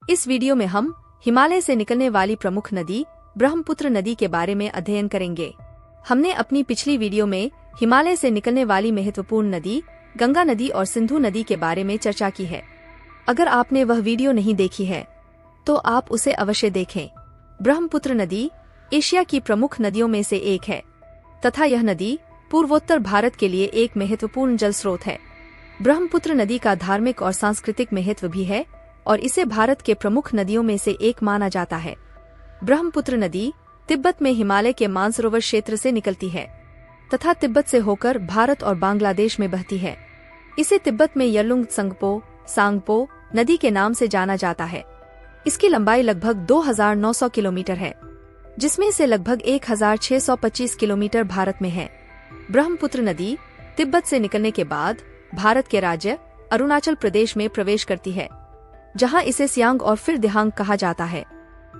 इस वीडियो में हम हिमालय से निकलने वाली प्रमुख नदी ब्रह्मपुत्र नदी के बारे में अध्ययन करेंगे। हमने अपनी पिछली वीडियो में हिमालय से निकलने वाली महत्वपूर्ण नदी गंगा नदी और सिंधु नदी के बारे में चर्चा की है। अगर आपने वह वीडियो नहीं देखी है तो आप उसे अवश्य देखें। ब्रह्मपुत्र नदी एशिया की प्रमुख नदियों में से एक है तथा यह नदी पूर्वोत्तर भारत के लिए एक महत्वपूर्ण जल स्रोत है। ब्रह्मपुत्र नदी का धार्मिक और सांस्कृतिक महत्व भी है और इसे भारत के प्रमुख नदियों में से एक माना जाता है। ब्रह्मपुत्र नदी तिब्बत में हिमालय के मानसरोवर क्षेत्र से निकलती है तथा तिब्बत से होकर भारत और बांग्लादेश में बहती है। इसे तिब्बत में यरलुंग त्संगपो सांगपो नदी के नाम से जाना जाता है। इसकी लंबाई लगभग 2900 किलोमीटर है, जिसमें से लगभग 1625 किलोमीटर भारत में है। ब्रह्मपुत्र नदी तिब्बत से निकलने के बाद भारत के राज्य अरुणाचल प्रदेश में प्रवेश करती है, जहां इसे सियांग और फिर दिहांग कहा जाता है।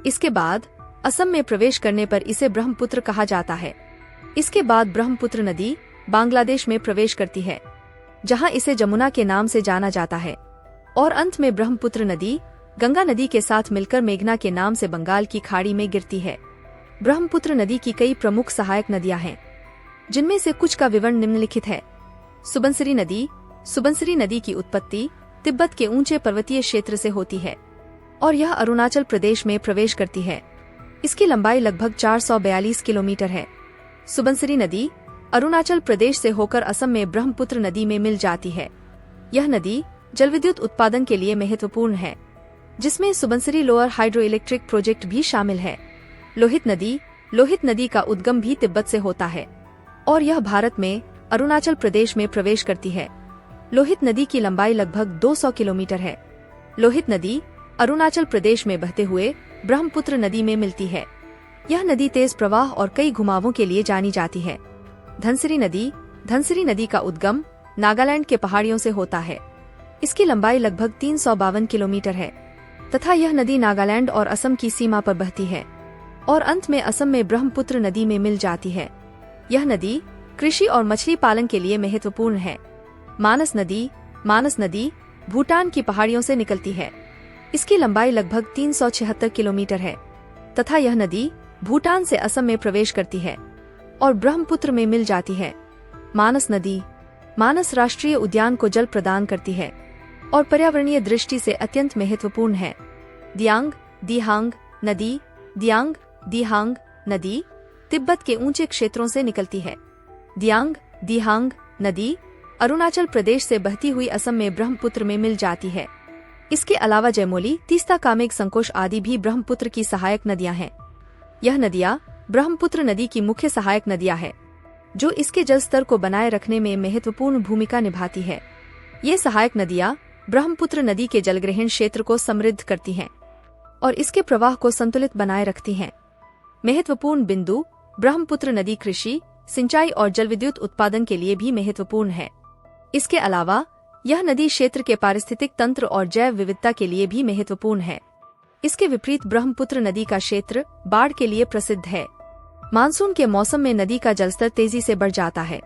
इसके बाद असम में प्रवेश करने पर इसे ब्रह्मपुत्र कहा जाता है। इसके बाद ब्रह्मपुत्र नदी बांग्लादेश में प्रवेश करती है, जहां इसे जमुना के नाम से जाना जाता है। और अंत में ब्रह्मपुत्र नदी गंगा नदी के साथ मिलकर मेघना के नाम से बंगाल की खाड़ी में गिरती है। ब्रह्मपुत्र नदी की कई प्रमुख सहायक नदियां हैं, जिनमें से कुछ का विवरण निम्नलिखित है। सुबनसिरी नदी की उत्पत्ति तिब्बत के ऊंचे पर्वतीय क्षेत्र से होती है और यह अरुणाचल प्रदेश में प्रवेश करती है। इसकी लंबाई लगभग 442 किलोमीटर है। सुबनसिरी नदी अरुणाचल प्रदेश से होकर असम में ब्रह्मपुत्र नदी में मिल जाती है। यह नदी जलविद्युत उत्पादन के लिए महत्वपूर्ण है, जिसमें Subansiri lower hydro electric project भी शामिल है। लोहित नदी का उद्गम भी तिब्बत से होता है और यह भारत में अरुणाचल प्रदेश में प्रवेश करती है। लोहित नदी की लंबाई लगभग 200 किलोमीटर है। लोहित नदी अरुणाचल प्रदेश में बहते हुए ब्रह्मपुत्र नदी में मिलती है। यह नदी तेज प्रवाह और कई घुमावों के लिए जानी जाती है। धनसिरी नदी का उद्गम नागालैंड के पहाड़ियों से होता है। इसकी लंबाई लगभग 352 किलोमीटर है तथा यह नदी नागालैंड और असम की सीमा पर बहती है और अंत में असम में ब्रह्मपुत्र नदी में मिल जाती है। यह नदी कृषि और मछली पालन के लिए महत्वपूर्ण है। मानस नदी भूटान की पहाड़ियों से निकलती है। इसकी लंबाई लगभग 376 किलोमीटर है तथा यह नदी भूटान से असम में प्रवेश करती है और ब्रह्मपुत्र में मिल जाती है। मानस राष्ट्रीय उद्यान को जल प्रदान करती है और पर्यावरणीय दृष्टि से अत्यंत महत्वपूर्ण है। दियांग नदी तिब्बत के ऊंचे क्षेत्रों से निकलती है। दिहांग नदी अरुणाचल प्रदेश से बहती हुई असम में ब्रह्मपुत्र में मिल जाती है। इसके अलावा जयमोली, तीस्ता कामेग, संकोश आदि भी ब्रह्मपुत्र की सहायक नदियां हैं। यह नदियां ब्रह्मपुत्र नदी की मुख्य सहायक नदियां हैं, जो इसके जल स्तर को बनाए रखने में महत्वपूर्ण भूमिका निभाती है। ये सहायक नदियां ब्रह्मपुत्र नदी के जलग्रहण क्षेत्र को समृद्ध करती हैं और इसके प्रवाह को संतुलित बनाए रखती हैं। महत्वपूर्ण बिंदु ब्रह्मपुत्र नदी कृषि, सिंचाई और जलविद्युत उत्पादन के लिए भी महत्वपूर्ण है। इसके अलावा यह नदी क्षेत्र के पारिस्थितिक तंत्र और जैव विविधता के लिए भी महत्वपूर्ण है। इसके विपरीत ब्रह्मपुत्र नदी का क्षेत्र बाढ़ के लिए प्रसिद्ध है। मानसून के मौसम में नदी का जलस्तर तेजी से बढ़ जाता है,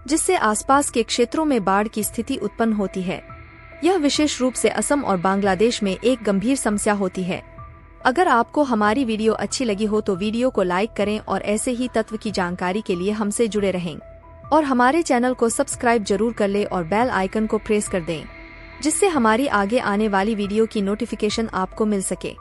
जिससे आसपास के क्षेत्रों में बाढ़ की स्थिति उत्पन्न होती है। यह विशेष रूप से असम और बांग्लादेश में एक गंभीर समस्या होती है। अगर आपको हमारी वीडियो अच्छी लगी हो तो वीडियो को लाइक करें और ऐसे ही तत्व की जानकारी के लिए हमसे जुड़े रहें और हमारे चैनल को सब्सक्राइब जरूर कर लें और बेल आइकन को प्रेस कर दें, जिससे हमारी आगे आने वाली वीडियो की नोटिफिकेशन आपको मिल सके।